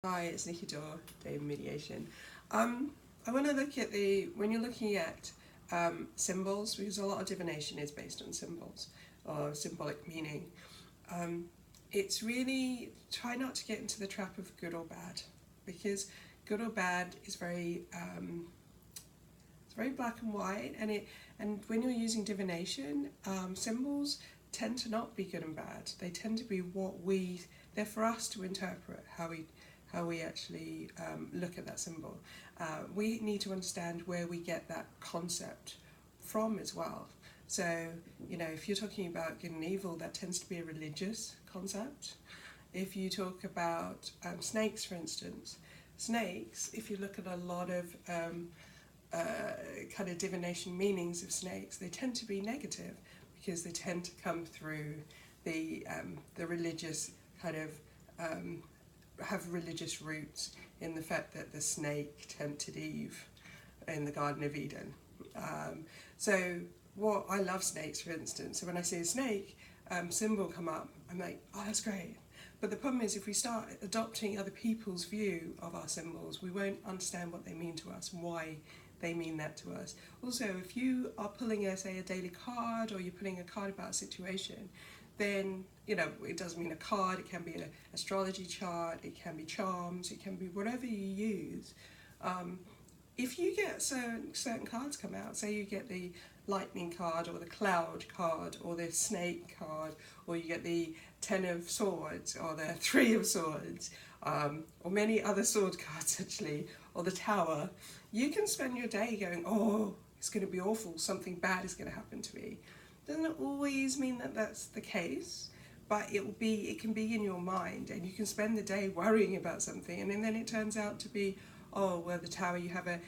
Hi, it's Nikki Dore, Dame Mediation. I want to look at when you're looking at symbols, because a lot of divination is based on symbols or symbolic meaning. Um, it's really try not to get into the trap of good or bad, because good or bad is it's very black and white, and when you're using divination, symbols tend to not be good and bad. They tend to be they're for us to interpret how we actually look at that symbol. We need to understand where we get that concept from as well. So, if you're talking about good and evil, that tends to be a religious concept. If you talk about snakes, for instance, snakes, if you look at a lot of kind of divination meanings of snakes, they tend to be negative because they tend to come through the religious kind of have religious roots in the fact that the snake tempted Eve in the Garden of Eden. So what I love snakes, for instance. So when I see a snake symbol come up, I'm like, oh, that's great. But the problem is, if we start adopting other people's view of our symbols, we won't understand what they mean to us and why they mean that to us. Also, if you are pulling, a daily card, or you're pulling a card about a situation, then, it doesn't mean a card, it can be an astrology chart, it can be charms, it can be whatever you use. If you get certain cards come out, say you get the lightning card or the cloud card or the snake card, or you get the 10 of swords or the 3 of swords, or many other sword cards actually, or the tower, you can spend your day going, oh, it's going to be awful, something bad is going to happen to me. Doesn't always mean that that's the case, but it can be in your mind, and you can spend the day worrying about something, and then it turns out to be, oh, well, the tower, you have a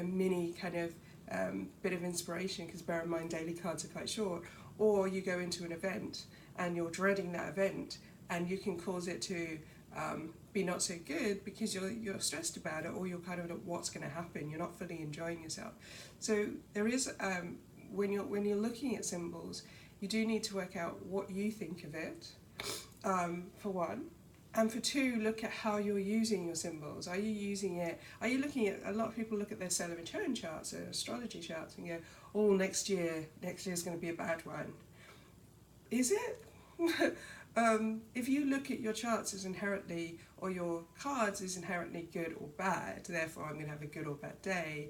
mini kind of bit of inspiration, because bear in mind daily cards are quite short, or you go into an event and you're dreading that event, and you can cause it to be not so good because you're stressed about it, or you're kind of at what's going to happen, you're not fully enjoying yourself. So there is when you're looking at symbols, you do need to work out what you think of it, for one. And for two, look at how you're using your symbols. Are you looking at, a lot of people look at their solar return charts, their astrology charts, and go, oh, next year's going to be a bad one. Is it? If you look at your charts as inherently, or your cards as inherently good or bad, therefore I'm going to have a good or bad day,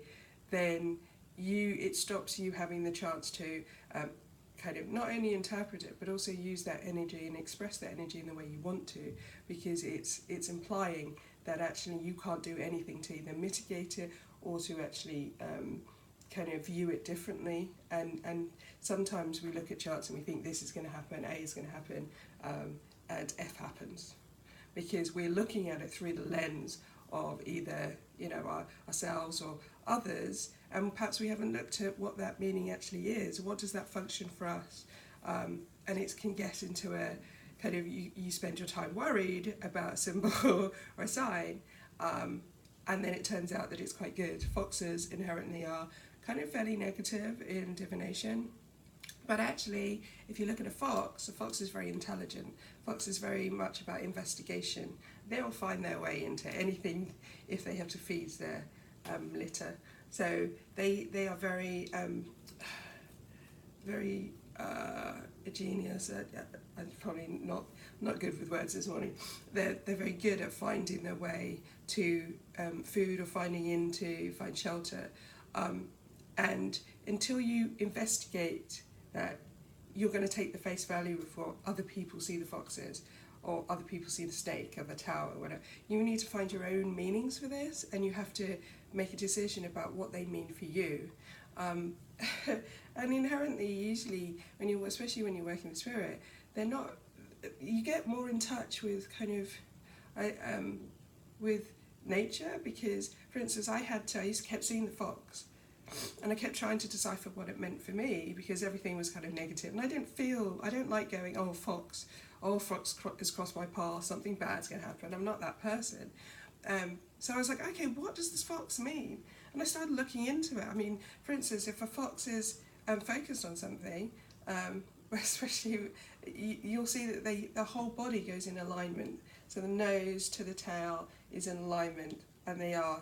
then it stops you having the chance to kind of not only interpret it, but also use that energy and express that energy in the way you want to, because it's implying that actually you can't do anything to either mitigate it or to actually kind of view it differently. And sometimes we look at charts and we think this is going to happen, A is going to happen, and F happens, because we're looking at it through the lens of either ourselves or others, and perhaps we haven't looked at what that meaning actually is. What does that function for us? And it can get into a kind of, you spend your time worried about a symbol or a sign, and then it turns out that it's quite good. Foxes inherently are kind of fairly negative in divination, but actually, if you look at a fox is very intelligent. Fox is very much about investigation. They'll find their way into anything if they have to feed their litter. So they are very very genius. I'm probably not good with words this morning. They're very good at finding their way to food, or find shelter. And until you investigate that, you're going to take the face value of what other people see the fox is, or other people see the snake or the tower or whatever. You need to find your own meanings for this, and you have to make a decision about what they mean for you. And inherently, usually, especially when you're working with spirit, you get more in touch with kind of with nature, because, for instance, I kept seeing the fox, and I kept trying to decipher what it meant for me, because everything was kind of negative, and I don't like going, oh, fox has crossed my path, something bad's going to happen. I'm not that person. So I was like, okay, what does this fox mean? And I started looking into it. I mean, for instance, if a fox is focused on something, especially, you'll see that the whole body goes in alignment. So the nose to the tail is in alignment, and they are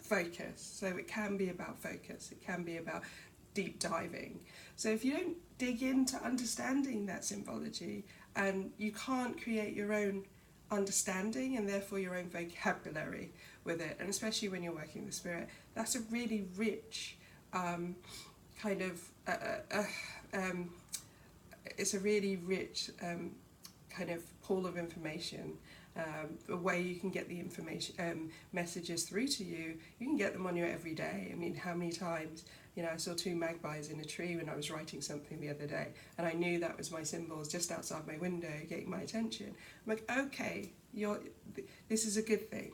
focused. So it can be about focus, it can be about deep diving. So if you don't dig into understanding that symbology, and you can't create your own understanding and therefore your own vocabulary with it, and especially when you're working with spirit, that's a really rich kind of it's a really rich kind of pool of information, a way you can get the information, messages through to you. You can get them on you every day. I mean, how many times, I saw 2 magpies in a tree when I was writing something the other day, and I knew that was my symbols just outside my window getting my attention. I'm like, okay, this is a good thing.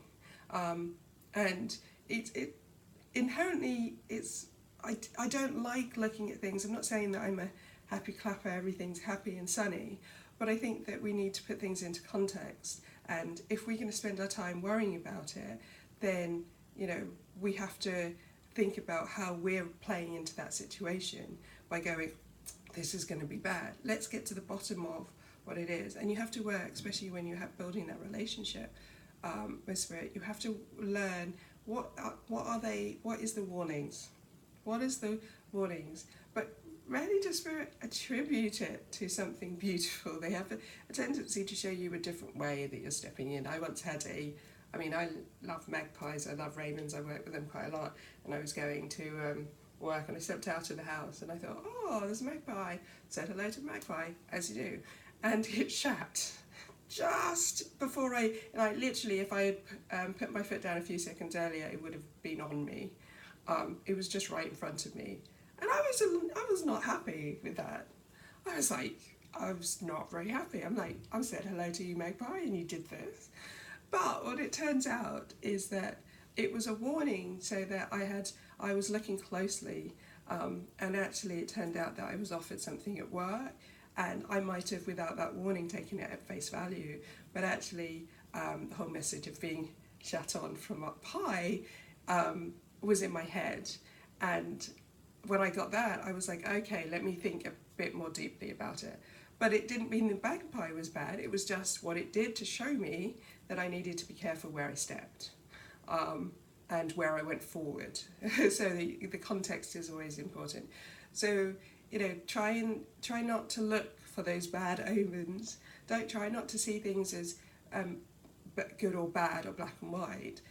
And it inherently, I don't like looking at things. I'm not saying that I'm a happy clapper, everything's happy and sunny, but I think that we need to put things into context, and if we're going to spend our time worrying about it, then we have to think about how we're playing into that situation by going, this is going to be bad. Let's get to the bottom of what it is. And you have to work, especially when you're building that relationship with spirit, you have to learn what is the warnings, but rarely does spirit attribute it to something beautiful. They have a tendency to show you a different way that you're stepping in. I once had I love magpies, I love ravens, I work with them quite a lot, and I was going to work, and I stepped out of the house and I thought, oh, there's a magpie, said hello to the magpie, as you do, and it shat just before literally, if I had put my foot down a few seconds earlier, it would have been on me. It was just right in front of me, and I was not happy with that. I was not very happy. I said hello to you, magpie, and you did this. But what it turns out is that it was a warning, so that I was looking closely, and actually it turned out that I was offered something at work, and I might have, without that warning, taken it at face value, but actually the whole message of being shat on from up high was in my head. And when I got that, I was like, okay, let me think a bit more deeply about it. But it didn't mean the magpie was bad, it was just what it did to show me that I needed to be careful where I stepped, and where I went forward. So the context is always important. So, try not to look for those bad omens. Try not to see things as good or bad or black and white.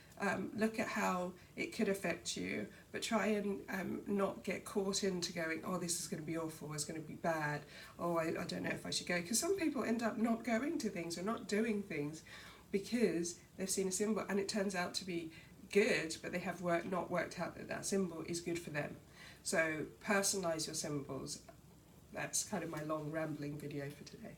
Look at how it could affect you, but try and not get caught into going, oh, this is going to be awful, it's going to be bad, oh, I don't know if I should go. Because some people end up not going to things or not doing things because they've seen a symbol and it turns out to be good, but they have not worked out that symbol is good for them. So personalise your symbols. That's kind of my long rambling video for today.